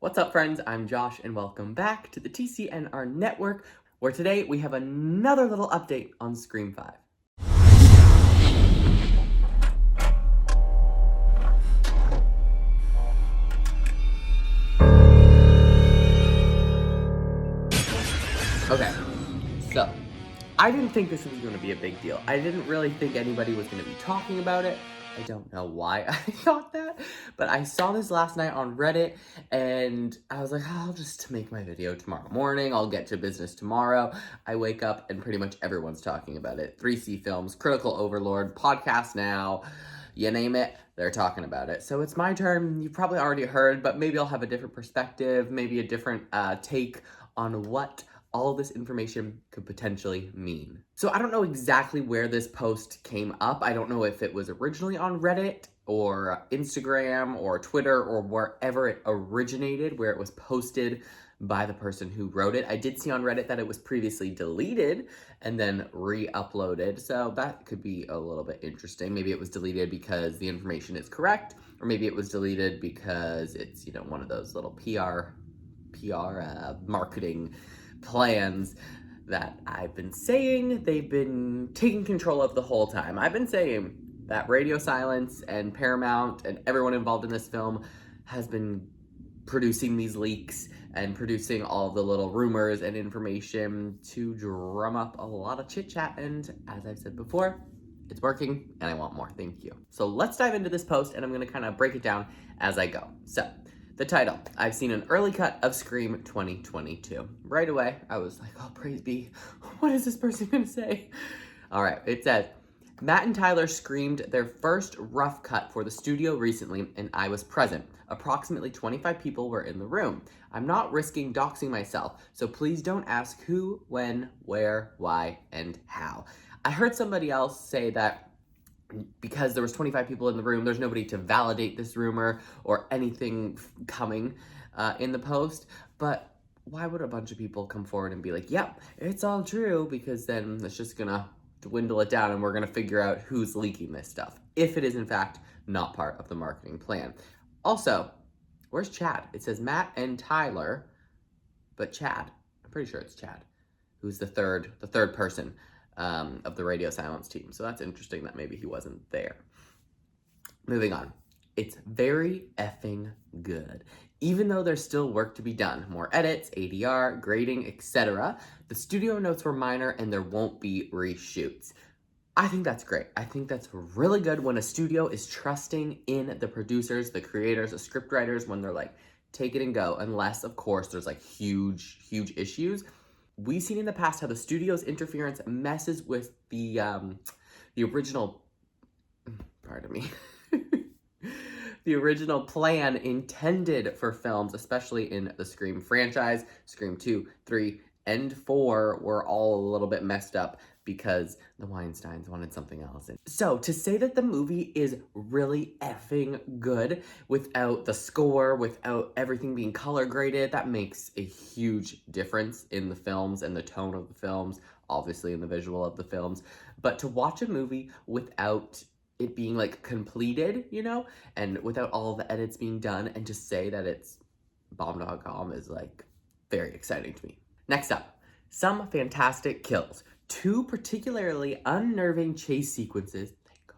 What's up, friends? I'm Josh, and welcome back to the TCNR Network, where today we have another little update on Scream 5. Okay, so I didn't think this was going to be a big deal. I didn't really think anybody was going to be talking about it. I don't know why I thought that, but I saw this last night on Reddit, and I was like, I'll just make my video tomorrow morning. I'll get to business tomorrow. I wake up, and pretty much everyone's talking about it. 3C Films, Critical Overlord, Podcast Now, you name it, they're talking about it. So it's my turn. You've probably already heard, but maybe I'll have a different perspective, maybe a different take on what all this information could potentially mean. So I don't know exactly where this post came up. I don't know if it was originally on Reddit or Instagram or Twitter or wherever it originated, where it was posted by the person who wrote it. I did see on Reddit that it was previously deleted and then re-uploaded. So that could be a little bit interesting. Maybe it was deleted because the information is correct, or maybe it was deleted because it's, one of those little PR marketing plans that I've been saying they've been taking control of the whole time. I've been saying that Radio Silence and Paramount and everyone involved in this film has been producing these leaks and producing all the little rumors and information to drum up a lot of chit chat. And as I've said before, it's working and I want more. Thank you. So let's dive into this post, and I'm going to kind of break it down as I go. So the title: I've seen an early cut of Scream 2022. Right away, I was like, oh, praise be. What is this person gonna say? All right, it says, Matt and Tyler screamed their first rough cut for the studio recently, and I was present. Approximately 25 people were in the room. I'm not risking doxing myself, so please don't ask who, when, where, why, and how. I heard somebody else say that because there was 25 people in the room, there's nobody to validate this rumor or anything coming in the post. But why would a bunch of people come forward and be like, yep, it's all true? Because then it's just gonna dwindle it down and we're gonna figure out who's leaking this stuff, if it is in fact not part of the marketing plan. Also, where's Chad? It says Matt and Tyler, but Chad, I'm pretty sure it's Chad, who's the third person of the Radio Silence team. So that's interesting that maybe he wasn't there. Moving on. It's very effing good. Even though there's still work to be done, more edits, ADR, grading, etc., the studio notes were minor and there won't be reshoots. I think that's great. I think that's really good when a studio is trusting in the producers, the creators, the scriptwriters, when they're like, take it and go, unless, of course, there's like huge issues. We've seen in the past how the studio's interference messes with the original, pardon me, the original plan intended for films, especially in the Scream franchise. Scream 2, 3, and 4 were all a little bit messed up because the Weinsteins wanted something else. So to say that the movie is really effing good without the score, without everything being color graded, that makes a huge difference in the films and the tone of the films, obviously in the visual of the films. But to watch a movie without it being like completed, and without all of the edits being done, and to say that it's bomb.com is like very exciting to me. Next up, some fantastic kills. 2 particularly unnerving chase sequences, thank God.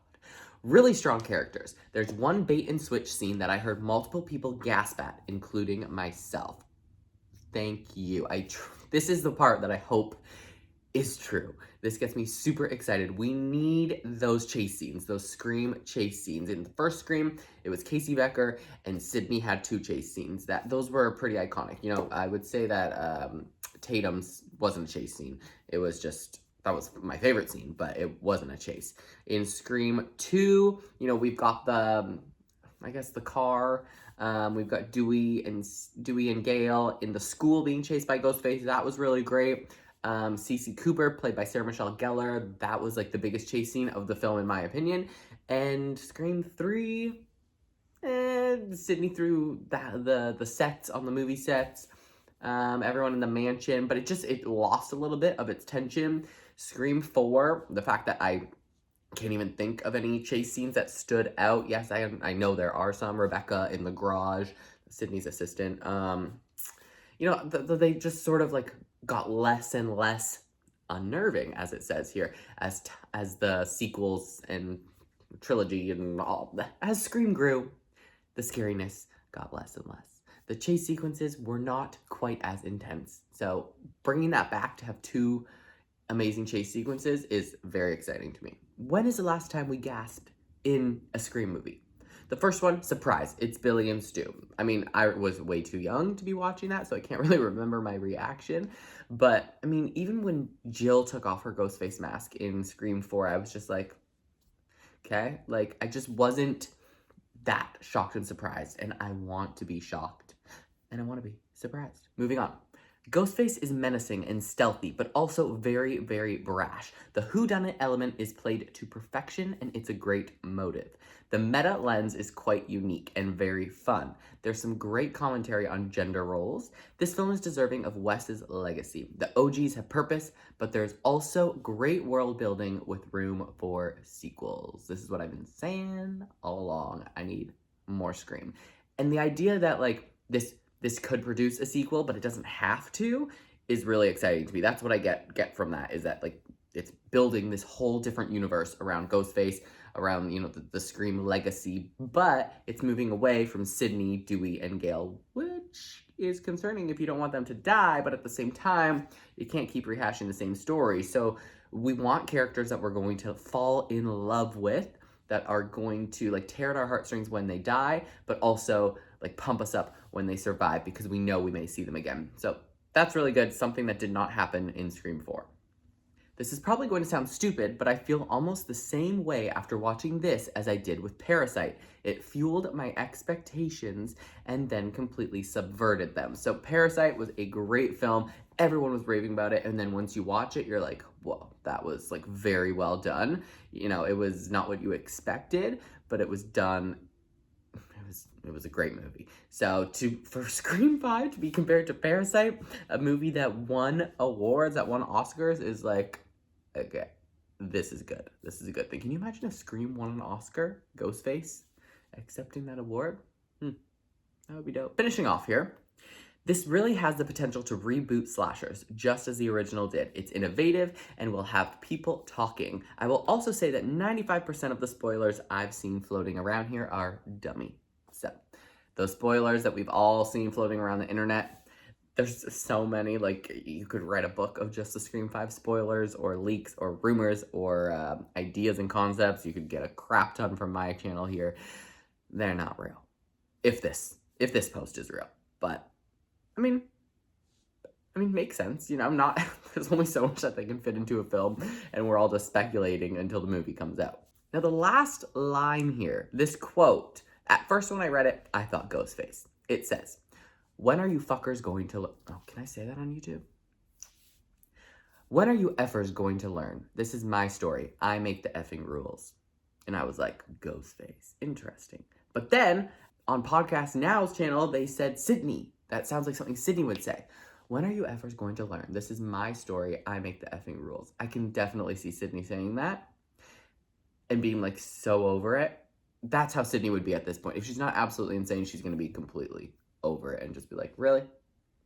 Really strong characters. There's one bait and switch scene that I heard multiple people gasp at, including myself. Thank you. This is the part that I hope is true. This gets me super excited. We need those chase scenes, those Scream chase scenes. In the first Scream, it was Casey Becker and Sydney had 2 chase scenes. Those were pretty iconic. I would say that Tatum's wasn't a chase scene. It was just, that was my favorite scene, but it wasn't a chase. In Scream 2, we've got the car. We've got Dewey and Gale in the school being chased by Ghostface. That was really great. Cece Cooper, played by Sarah Michelle Gellar, that was like the biggest chase scene of the film in my opinion. And Scream 3, Sydney through the sets on the movie sets, everyone in the mansion, but it lost a little bit of its tension. Scream 4, the fact that I can't even think of any chase scenes that stood out. Yes, I know there are some. Rebecca in the garage, Sydney's assistant, they just sort of like got less and less unnerving, as it says here, as the sequels and trilogy and all, as Scream grew, the scariness got less and less. The chase sequences were not quite as intense. So bringing that back to have two amazing chase sequences is very exciting to me. When is the last time we gasped in a Scream movie? The first one, surprise, it's Billy and Stu. I mean, I was way too young to be watching that, so I can't really remember my reaction. But, I mean, even when Jill took off her Ghostface mask in Scream 4, I was just like, okay? Like, I just wasn't that shocked and surprised, and I want to be shocked, and I want to be surprised. Moving on. Ghostface is menacing and stealthy, but also very, very brash. The whodunit element is played to perfection, and it's a great motive. The meta lens is quite unique and very fun. There's some great commentary on gender roles. This film is deserving of Wes's legacy. The OGs have purpose, but there's also great world building with room for sequels. This is what I've been saying all along. I need more Scream. And the idea that, like, this could produce a sequel, but it doesn't have to, is really exciting to me. That's what I get from that, is that, like, it's building this whole different universe around Ghostface, around, the Scream legacy, but it's moving away from Sydney, Dewey, and Gale, which is concerning if you don't want them to die, but at the same time, you can't keep rehashing the same story. So we want characters that we're going to fall in love with, that are going to, like, tear at our heartstrings when they die, but also, like, pump us up when they survive, because we know we may see them again. So that's really good, something that did not happen in Scream 4. This is probably going to sound stupid, but I feel almost the same way after watching this as I did with Parasite. It fueled my expectations and then completely subverted them. So Parasite was a great film. Everyone was raving about it, and then once you watch it, you're like, whoa, that was, like, very well done. It was not what you expected, but it was done. It was a great movie. So for Scream 5 to be compared to Parasite, a movie that won awards, that won Oscars, is like, okay, this is good. This is a good thing. Can you imagine if Scream won an Oscar? Ghostface accepting that award? That would be dope. Finishing off here. This really has the potential to reboot slashers, just as the original did. It's innovative and will have people talking. I will also say that 95% of the spoilers I've seen floating around here are dummy. So, those spoilers that we've all seen floating around the internet, there's so many. Like, you could write a book of just the Scream 5 spoilers, or leaks, or rumors, or ideas and concepts. You could get a crap ton from my channel here. They're not real. If this post is real. But I mean, makes sense. I'm not, there's only so much that they can fit into a film, and we're all just speculating until the movie comes out. Now, the last line here, this quote, at first when I read it, I thought Ghostface. It says, "When are you fuckers going to oh, can I say that on YouTube? When are you effers going to learn? This is my story. I make the effing rules." And I was like, Ghostface, interesting. But then, on Podcast Now's channel, they said Sydney. That sounds like something Sydney would say. When are you effers going to learn? This is my story. I make the effing rules. I can definitely see Sydney saying that and being, like, so over it. That's how Sydney would be at this point. If she's not absolutely insane, she's going to be completely over it and just be like, really?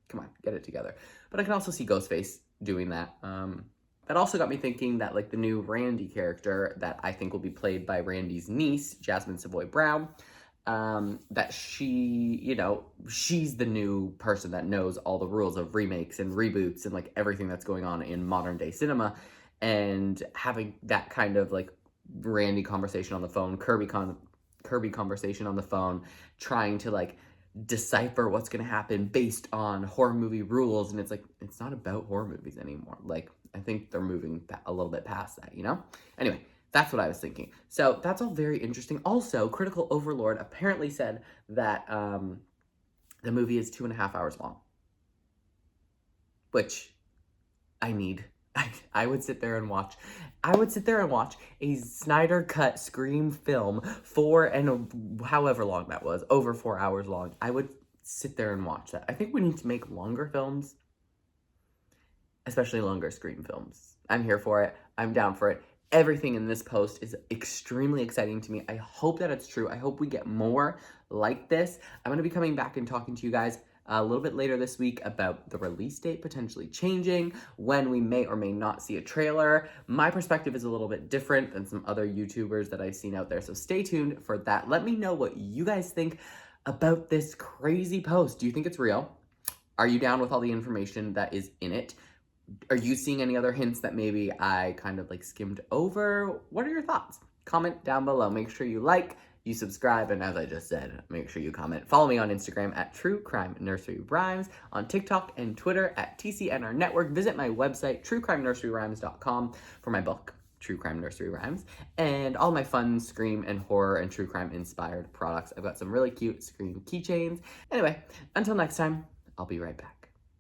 Come on, get it together. But I can also see Ghostface doing that. That also got me thinking that, like, the new Randy character that I think will be played by Randy's niece, Jasmine Savoy Brown, that she, she's the new person that knows all the rules of remakes and reboots and, like, everything that's going on in modern day cinema, and having that kind of, like, Randy conversation on the phone, Kirby conversation on the phone, trying to, like, decipher what's going to happen based on horror movie rules. And it's like, it's not about horror movies anymore. Like, I think they're moving a little bit past that, Anyway, that's what I was thinking. So that's all very interesting. Also, Critical Overlord apparently said that the movie is 2.5 hours long, which I need. I would sit there and watch. I would sit there and watch a Snyder Cut Scream film however long that was, over 4 hours long. I would sit there and watch that. I think we need to make longer films, especially longer Scream films. I'm here for it. I'm down for it. Everything in this post is extremely exciting to me. I hope that it's true. I hope we get more like this. I'm going to be coming back and talking to you guys a little bit later this week about the release date potentially changing, when we may or may not see a trailer. My perspective is a little bit different than some other YouTubers that I've seen out there, so stay tuned for that. Let me know what you guys think about this crazy post. Do you think it's real? Are you down with all the information that is in it? Are you seeing any other hints that maybe I kind of like skimmed over? What are your thoughts? Comment down below. Make sure you like, you subscribe, and as I just said, make sure you comment. Follow me on Instagram at True Crime Nursery Rhymes, on TikTok and Twitter at TCNR Network. Visit my website, truecrimenurseryrhymes.com, for my book, True Crime Nursery Rhymes, and all my fun Scream and horror and true crime inspired products. I've got some really cute Scream keychains. Anyway, until next time, I'll be right back.